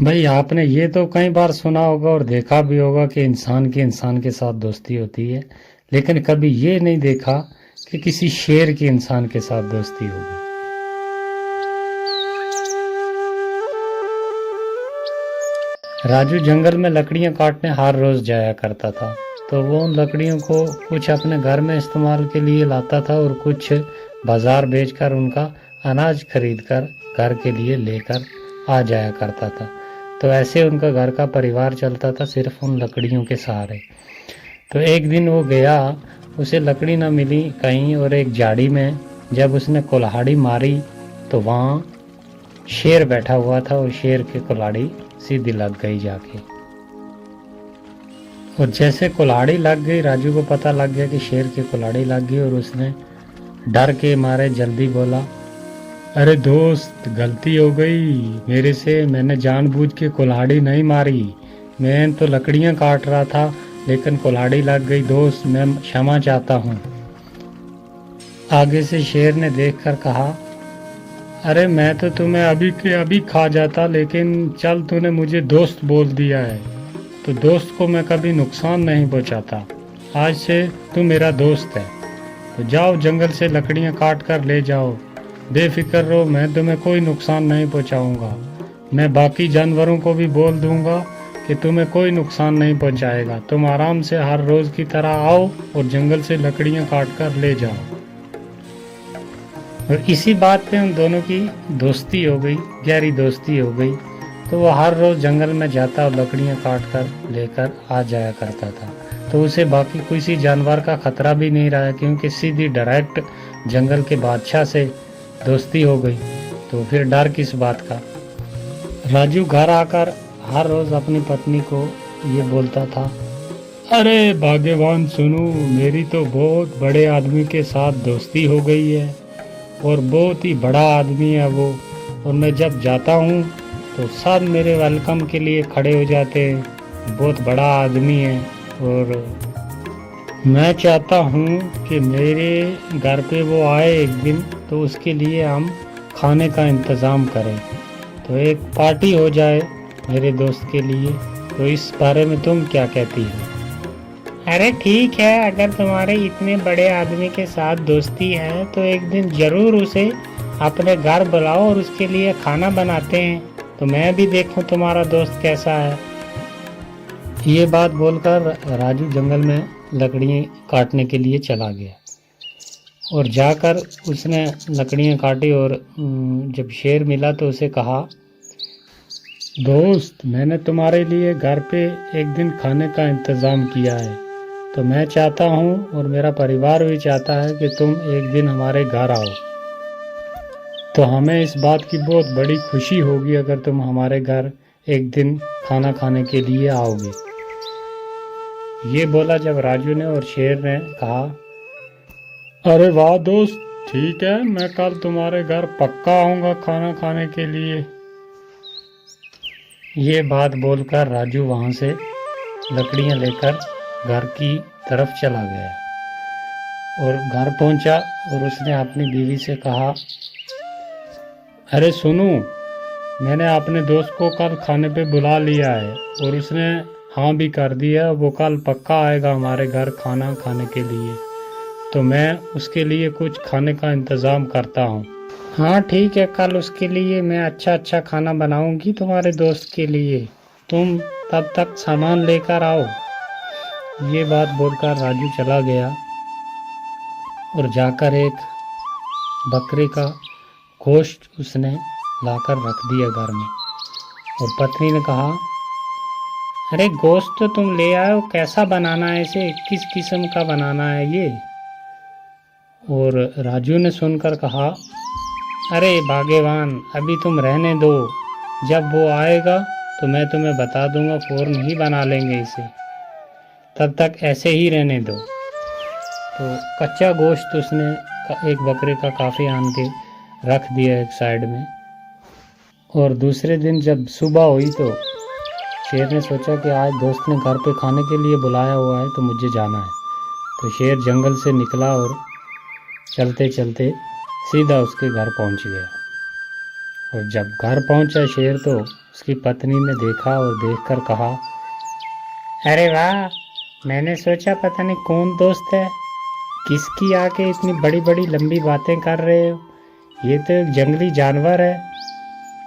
भाई आपने ये तो कई बार सुना होगा और देखा भी होगा कि इंसान की इंसान के साथ दोस्ती होती है, लेकिन कभी ये नहीं देखा कि किसी शेर की इंसान के साथ दोस्ती होगी। राजू जंगल में लकड़ियां काटने हर रोज जाया करता था। तो वो उन लकड़ियों को कुछ अपने घर में इस्तेमाल के लिए लाता था और कुछ बाजार बेचकर उनका अनाज खरीदकर घर के लिए लेकर आ जाया करता था। तो ऐसे उनका घर का परिवार चलता था सिर्फ उन लकड़ियों के सहारे। तो एक दिन वो गया, उसे लकड़ी ना मिली कहीं, और एक झाड़ी में जब उसने कुल्हाड़ी मारी तो वहाँ शेर बैठा हुआ था और शेर की कुल्हाड़ी सीधी लग गई जाके। और जैसे कुल्हाड़ी लग गई, राजू को पता लग गया कि शेर की कुल्हाड़ी लग गई, और उसने डर के मारे जल्दी बोला, अरे दोस्त, गलती हो गई मेरे से, मैंने जानबूझ के कुल्हाड़ी नहीं मारी, मैं तो लकड़ियां काट रहा था लेकिन कुल्हाड़ी लग गई दोस्त, मैं क्षमा चाहता हूँ। आगे से शेर ने देखकर कहा, अरे मैं तो तुम्हें अभी के अभी खा जाता, लेकिन चल तूने मुझे दोस्त बोल दिया है तो दोस्त को मैं कभी नुकसान नहीं पहुंचाता। आज से तू मेरा दोस्त है, तो जाओ जंगल से लकड़ियां काट कर ले जाओ, बेफिक्र रहो, मैं तुम्हें कोई नुकसान नहीं पहुंचाऊंगा। मैं बाकी जानवरों को भी बोल दूंगा कि तुम्हें कोई नुकसान नहीं पहुंचाएगा। तुम आराम से हर रोज की तरह आओ और जंगल से लकड़ियां काट कर ले जाओ। और इसी बात पे उन दोनों की दोस्ती हो गई, गहरी दोस्ती हो गई। तो वो हर रोज जंगल में जाता और लकड़ियां काट कर लेकर आ जाया करता था। तो उसे बाकी किसी जानवर का खतरा भी नहीं रहा, क्योंकि सीधी डायरेक्ट जंगल के बादशाह से दोस्ती हो गई। तो फिर डर किस बात का। राजू घर आकर हर रोज अपनी पत्नी को ये बोलता था, अरे भाग्यवान सुनो, मेरी तो बहुत बड़े आदमी के साथ दोस्ती हो गई है और बहुत ही बड़ा आदमी है वो, और मैं जब जाता हूँ तो सब मेरे वेलकम के लिए खड़े हो जाते हैं, बहुत बड़ा आदमी है। और मैं चाहता हूँ कि मेरे घर पे वो आए एक दिन, तो उसके लिए हम खाने का इंतज़ाम करें, तो एक पार्टी हो जाए मेरे दोस्त के लिए। तो इस बारे में तुम क्या कहती हो? अरे ठीक है, अगर तुम्हारे इतने बड़े आदमी के साथ दोस्ती है तो एक दिन जरूर उसे अपने घर बुलाओ और उसके लिए खाना बनाते हैं, तो मैं भी देखूं तुम्हारा दोस्त कैसा है। ये बात बोलकर राजू जंगल में लकड़ियाँ काटने के लिए चला गया और जाकर उसने लकड़ियाँ काटी। और जब शेर मिला तो उसे कहा, दोस्त, मैंने तुम्हारे लिए घर पे एक दिन खाने का इंतज़ाम किया है, तो मैं चाहता हूँ और मेरा परिवार भी चाहता है कि तुम एक दिन हमारे घर आओ। तो हमें इस बात की बहुत बड़ी खुशी होगी अगर तुम हमारे घर एक दिन खाना खाने के लिए आओगे। ये बोला जब राजू ने, और शेर ने कहा, अरे वाह दोस्त, ठीक है, मैं कल तुम्हारे घर पक्का आऊँगा खाना खाने के लिए। ये बात बोलकर राजू वहाँ से लकड़ियाँ लेकर घर की तरफ चला गया और घर पहुंचा और उसने अपनी बीवी से कहा, अरे सुनो, मैंने अपने दोस्त को कल खाने पे बुला लिया है और उसने हाँ भी कर दिया, वो कल पक्का आएगा हमारे घर खाना खाने के लिए, तो मैं उसके लिए कुछ खाने का इंतज़ाम करता हूँ। हाँ ठीक है, कल उसके लिए मैं अच्छा अच्छा खाना बनाऊंगी तुम्हारे दोस्त के लिए, तुम तब तक सामान लेकर आओ। ये बात बोलकर राजू चला गया और जाकर एक बकरे का गोश्त उसने लाकर रख दिया घर में। और पत्नी ने कहा, अरे गोश्त तो तुम ले आए हो, कैसा बनाना है इसे, किस किस्म का बनाना है ये? और राजू ने सुनकर कहा, अरे भाग्यवान, अभी तुम रहने दो, जब वो आएगा तो मैं तुम्हें बता दूंगा, फ़ौरन ही बना लेंगे इसे, तब तक ऐसे ही रहने दो। तो कच्चा गोश्त उसने एक बकरे का काफ़ी आन के रख दिया एक साइड में। और दूसरे दिन जब सुबह हुई तो शेर ने सोचा कि आज दोस्त ने घर पे खाने के लिए बुलाया हुआ है तो मुझे जाना है। तो शेर जंगल से निकला और चलते चलते सीधा उसके घर पहुंच गया। और जब घर पहुंचा शेर तो उसकी पत्नी ने देखा और देखकर कहा, अरे वाह, मैंने सोचा पता नहीं कौन दोस्त है, किसकी आके इतनी बड़ी बड़ी लंबी बातें कर रहे हो, ये तो एक जंगली जानवर है।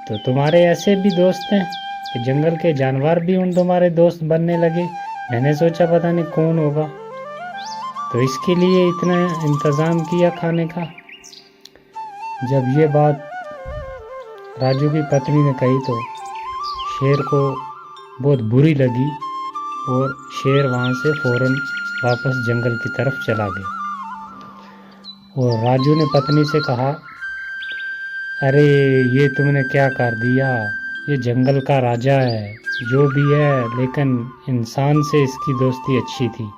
तो तुम्हारे ऐसे भी दोस्त हैं कि जंगल के जानवर भी उन तुम्हारे दोस्त बनने लगे। मैंने सोचा पता नहीं कौन होगा, तो इसके लिए इतना इंतज़ाम किया खाने का। जब ये बात राजू की पत्नी ने कही तो शेर को बहुत बुरी लगी और शेर वहाँ से फ़ौरन वापस जंगल की तरफ चला गया। और राजू ने पत्नी से कहा, अरे ये तुमने क्या कर दिया, ये जंगल का राजा है जो भी है, लेकिन इंसान से इसकी दोस्ती अच्छी थी।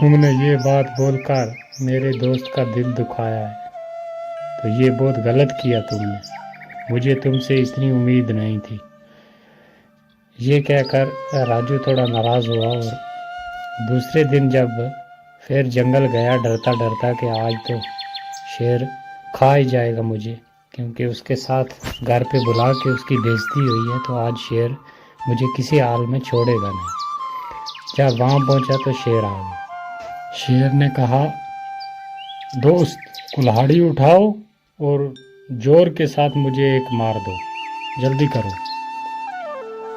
तुमने ये बात बोलकर मेरे दोस्त का दिल दुखाया है, तो ये बहुत गलत किया तुमने, मुझे तुमसे इतनी उम्मीद नहीं थी। ये कहकर राजू थोड़ा नाराज़ हुआ और दूसरे दिन जब फिर जंगल गया डरता डरता कि आज तो शेर खा ही जाएगा मुझे, क्योंकि उसके साथ घर पे बुला के उसकी बेइज्जती हुई है, तो आज शेर मुझे किसी हाल में छोड़ेगा नहीं। जब वहाँ पहुँचा तो शेर आ गया। शेर ने कहा, दोस्त कुल्हाड़ी उठाओ और जोर के साथ मुझे एक मार दो, जल्दी करो।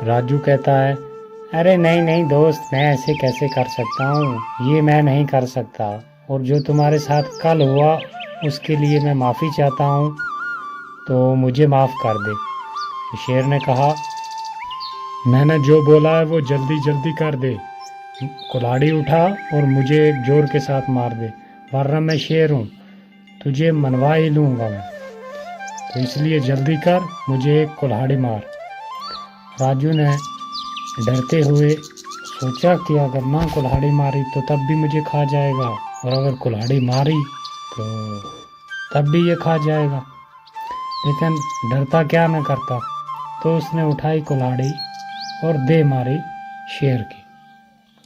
राजू कहता है, अरे नहीं नहीं दोस्त, मैं ऐसे कैसे कर सकता हूँ, ये मैं नहीं कर सकता, और जो तुम्हारे साथ कल हुआ उसके लिए मैं माफ़ी चाहता हूँ, तो मुझे माफ़ कर दे। तो शेर ने कहा, मैंने जो बोला है वो जल्दी जल्दी कर दे, कुल्हाड़ी उठा और मुझे एक जोर के साथ मार दे, वरना मैं शेर हूँ, तुझे मनवा ही लूँगा मैं, तो इसलिए जल्दी कर, मुझे एक कुल्हाड़ी मार। राजू ने डरते हुए सोचा कि अगर ना कुल्हाड़ी मारी तो तब भी मुझे खा जाएगा, और अगर कुल्हाड़ी मारी तो तब भी ये खा जाएगा, लेकिन डरता क्या न करता। तो उसने उठाई कुल्हाड़ी और दे मारी शेर की।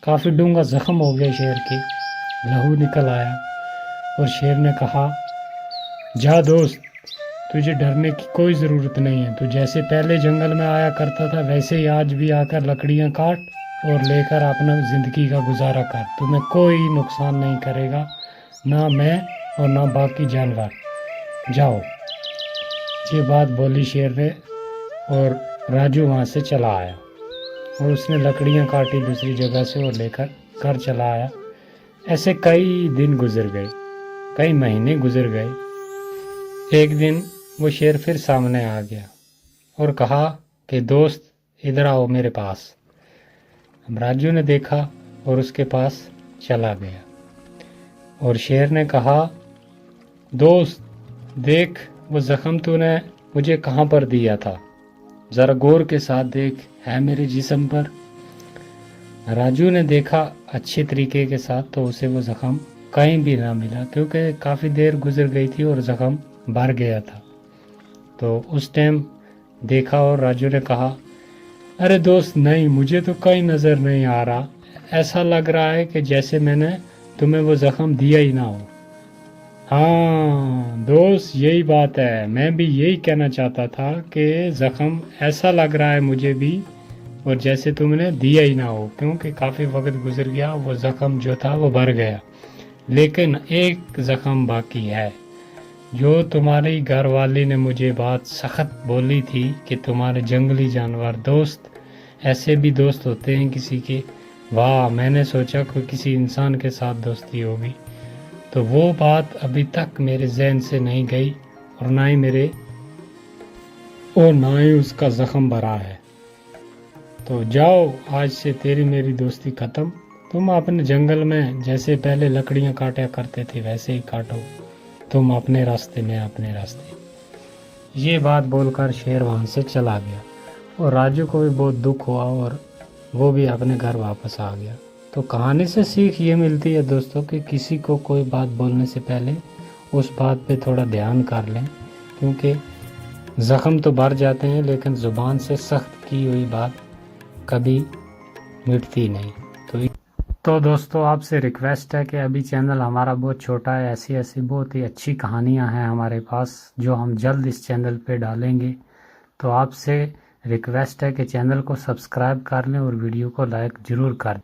काफ़ी डूंगा जख्म हो गया शेर की, लहू निकल आया, और शेर ने कहा, जा दोस्त, तुझे डरने की कोई ज़रूरत नहीं है, तू जैसे पहले जंगल में आया करता था वैसे ही आज भी आकर लकड़ियाँ काट और लेकर अपना ज़िंदगी का गुजारा कर, तुम्हें कोई नुकसान नहीं करेगा, ना मैं और ना बाकी जानवर, जाओ। ये बात बोली शेर ने, और राजू वहाँ से चला आया और उसने लकड़ियाँ काटी दूसरी जगह से और लेकर घर चला आया। ऐसे कई दिन गुजर गए, कई महीने गुजर गए। एक दिन वो शेर फिर सामने आ गया और कहा कि दोस्त इधर आओ मेरे पास। अब राजू ने देखा और उसके पास चला गया, और शेर ने कहा, दोस्त देख, वो ज़ख्म तूने मुझे कहाँ पर दिया था, ज़रा गौर के साथ देख, है मेरे जिस्म पर। राजू ने देखा अच्छे तरीके के साथ, तो उसे वो ज़ख्म कहीं भी ना मिला, क्योंकि काफ़ी देर गुजर गई थी और ज़ख्म भर गया था। तो उस टाइम देखा और राजू ने कहा, अरे दोस्त नहीं, मुझे तो कहीं नज़र नहीं आ रहा, ऐसा लग रहा है कि जैसे मैंने तुम्हें वो ज़ख्म दिया ही ना हो। हाँ दोस्त, यही बात है, मैं भी यही कहना चाहता था कि ज़ख्म ऐसा लग रहा है मुझे भी, और जैसे तुमने दिया ही ना हो, क्योंकि काफ़ी वक्त गुजर गया, वो ज़ख्म जो था वो भर गया, लेकिन एक ज़ख्म बाकी है। जो तुम्हारी घरवाली ने मुझे बात सख्त बोली थी कि तुम्हारे जंगली जानवर दोस्त, ऐसे भी दोस्त होते हैं किसी के, वाह, मैंने सोचा कोई किसी इंसान के साथ दोस्ती होगी, तो वो बात अभी तक मेरे जहन से नहीं गई, और ना ही उसका ज़ख्म भरा है। तो जाओ, आज से तेरी मेरी दोस्ती ख़त्म, तुम अपने जंगल में जैसे पहले लकड़ियाँ काटा करते थे वैसे ही काटो, तुम अपने रास्ते में अपने रास्ते। ये बात बोलकर शेर वहाँ से चला गया, और राजू को भी बहुत दुख हुआ और वो भी अपने घर वापस आ गया। तो कहानी से सीख ये मिलती है दोस्तों कि किसी को कोई बात बोलने से पहले उस बात पे थोड़ा ध्यान कर लें, क्योंकि ज़ख्म तो भर जाते हैं, लेकिन ज़ुबान से सख्त की हुई बात कभी मिटती नहीं। तो दोस्तों, आपसे रिक्वेस्ट है कि अभी चैनल हमारा बहुत छोटा है, ऐसी ऐसी बहुत ही अच्छी कहानियां हैं हमारे पास जो हम जल्द इस चैनल पे डालेंगे। तो आपसे रिक्वेस्ट है कि चैनल को सब्सक्राइब कर लें और वीडियो को लाइक ज़रूर कर दें।